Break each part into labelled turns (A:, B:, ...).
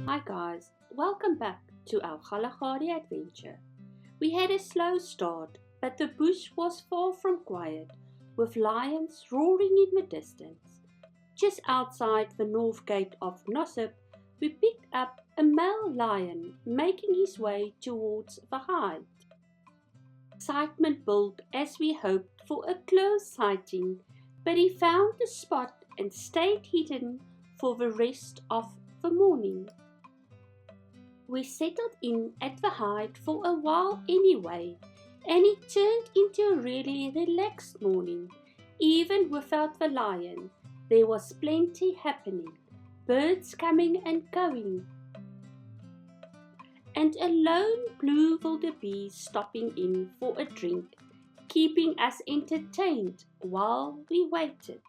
A: Hi guys, welcome back to our Kgalagadi adventure. We had a slow start, but the bush was far from quiet, with lions roaring in the distance. Just outside the north gate of Nossob, we picked up a male lion making his way towards the hide. Excitement built as we hoped for a close sighting, but he found the spot and stayed hidden for the rest of the morning. We settled in at the hide for a while anyway, and it turned into a really relaxed morning. Even without the lion, there was plenty happening, birds coming and going, and a lone blue wildebeest stopping in for a drink, keeping us entertained while we waited.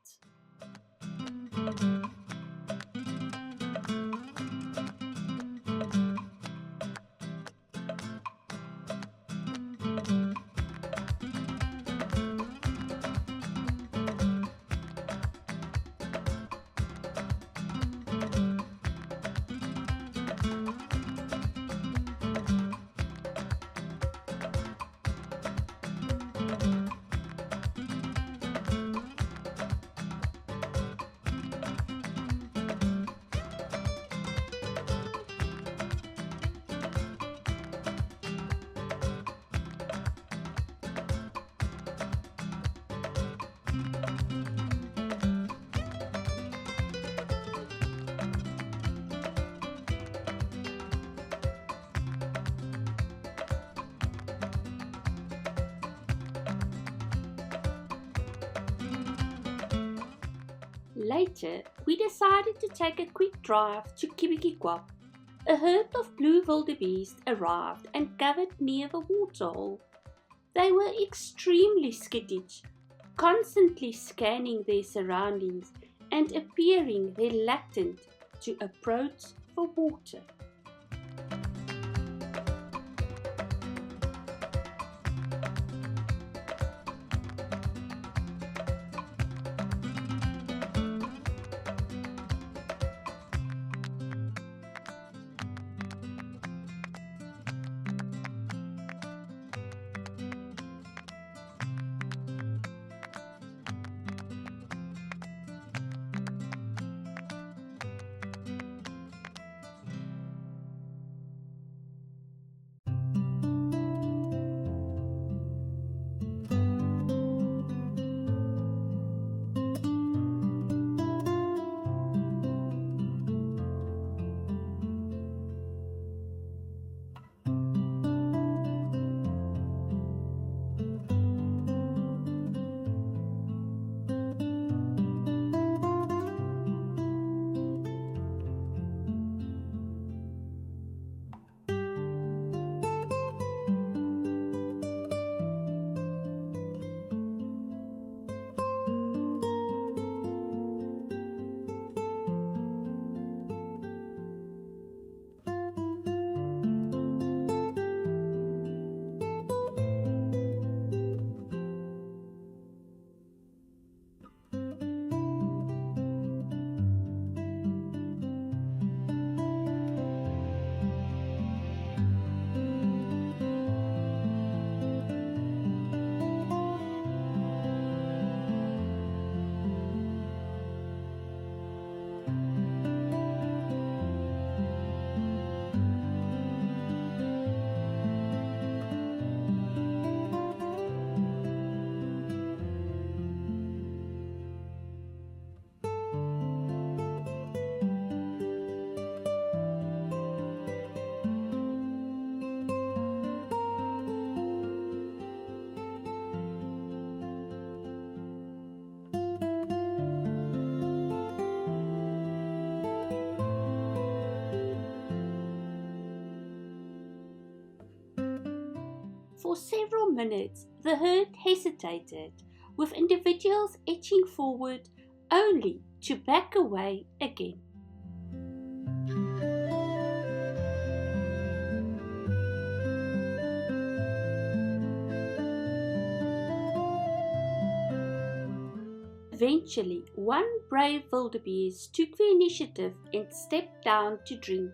A: Later, we decided to take a quick drive to Cubitje Quap. A herd of blue wildebeest arrived and gathered near the waterhole. They were extremely skittish, constantly scanning their surroundings and appearing reluctant to approach the water. For several minutes, the herd hesitated, with individuals edging forward only to back away again. Eventually, one brave wildebeest took the initiative and stepped down to drink,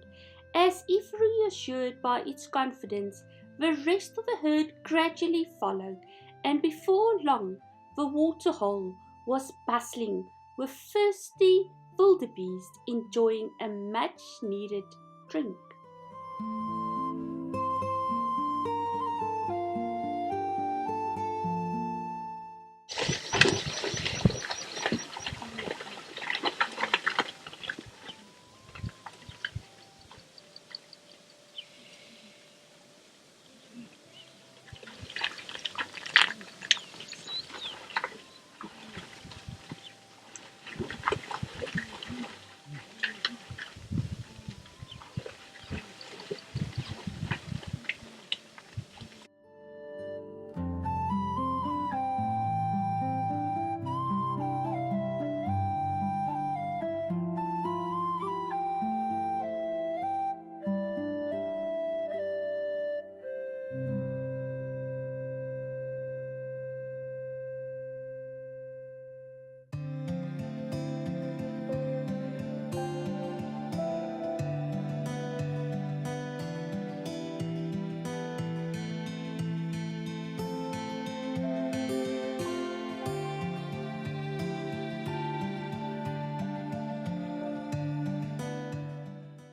A: As if reassured by its confidence, the rest of the herd gradually followed, and before long the waterhole was bustling with thirsty wildebeest enjoying a much-needed drink.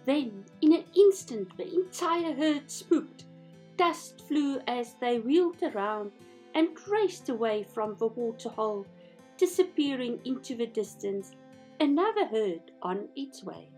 A: Then, in an instant, the entire herd spooked. Dust flew as they wheeled around and raced away from the waterhole, disappearing into the distance, another herd on its way.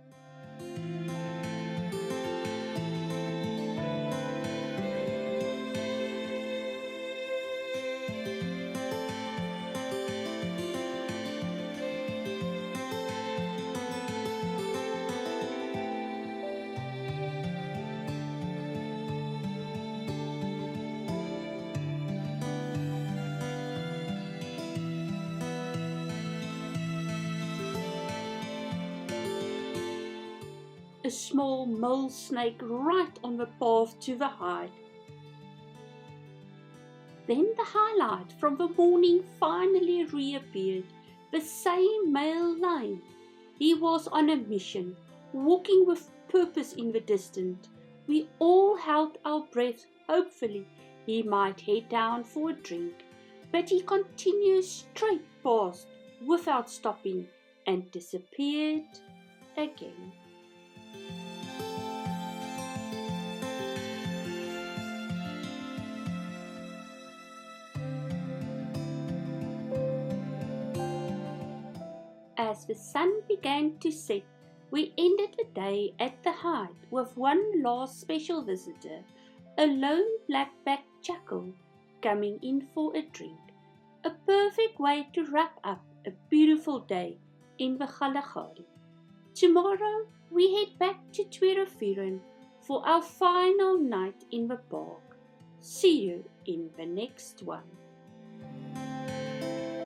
A: A small mole snake right on the path to the hide. Then the highlight from the morning finally reappeared, the same male lion. He was on a mission, walking with purpose in the distance. We all held our breath, hopefully he might head down for a drink, but he continued straight past without stopping and disappeared again. As the sun began to set, we ended the day at the hide with one last special visitor, a lone black-backed jackal, coming in for a drink. A perfect way to wrap up a beautiful day in the Kgalagadi. Tomorrow we head back to Tweerevieren for our final night in the park. See you in the next one.